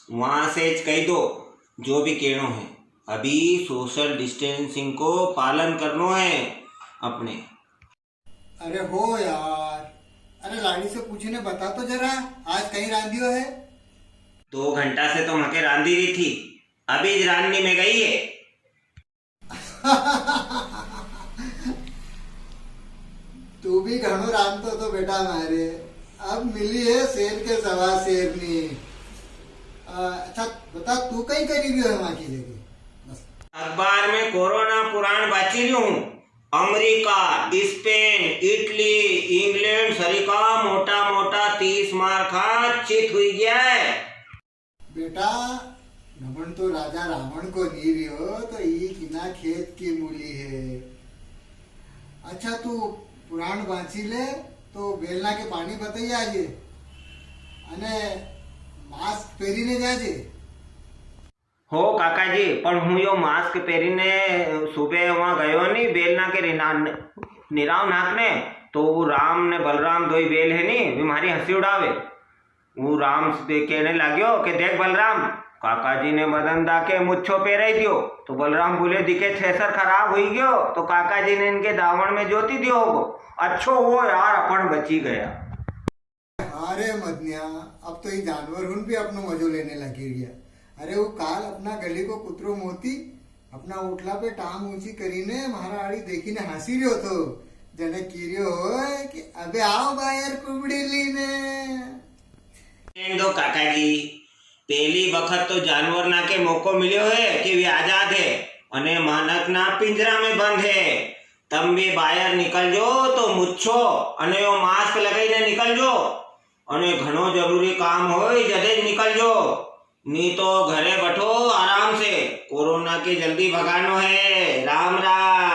वहां से कह दो जो भी कहना है। अभी सोशल डिस्टेंसिंग को पालन करना है अपने। अरे हो यार, अरे लाड़ी से पूछने बता तो जरा, आज कहीं रांधियो है? 2 घंटा से तो मके रांधी रही थी, अभी रांधनी में गई है। तू भी घणो रांधतो तो बेटा मारे, अब मिली है शेर के सवा शेरनी। अच्छा बता, तू कहीं करी भी है वहां की जगह? बस। अखबार में कोरोना पुराण बाची रही हूँ। America, Spain, Italy, England Sarika मोटा मोटा 30 मार खा चित हुई गया है। बेटा नमन तो राजा रावण को नहीं रियो, तो ये किना खेत की मूली है। अच्छा तू पुराण वांची ले तो बेलना के पानी बताई आजे, अने मास्क पहरीने जाजे। हो काकाजी, पण हूँ यो मास्क पहरीने सुबह वहां गयो नहीं बेलना के निराव नाकने, तो वो राम ने बलराम दो बेल है नी, वे मारी हंसी उड़ावे। वो राम कहने लाग्यो कि देख बलराम, काकाजी ने बदन दाके मुच्छो पेरे दियो, तो बलराम बोले दिखे थ्रेसर खराब हुई गयो, तो काकाजी ने इनके दावण में ज्योति दियो होगो। अच्छो वो यार अपन बची गया। अरे मदनिया, अब तो ये जानवर हुन भी अपनो मजो लेने लगी गया। अरे वो काल अपना गली को कुतरो मोती अपना उठला पे टांग ऊंची करीने मारा आड़ी देखीने हंसी रियो तो जने कीरियो होय कि अबे आओ बाहर कुबड़ी लीने। दो काकाजी, पहली वक्त तो जानवर ना के मौको मिलो है कि वे आजाद है अने मानक ना पिंजरा में बंद है। तम भी बाहर निकल जो तो मुच्छो अने वो मास्क लगाईने निकल जो, अने घणो जरूरी काम होय जदे ज निकल जो, नी तो घरे बैठो आराम से। कोरोना के जल्दी भगानो है। राम राम।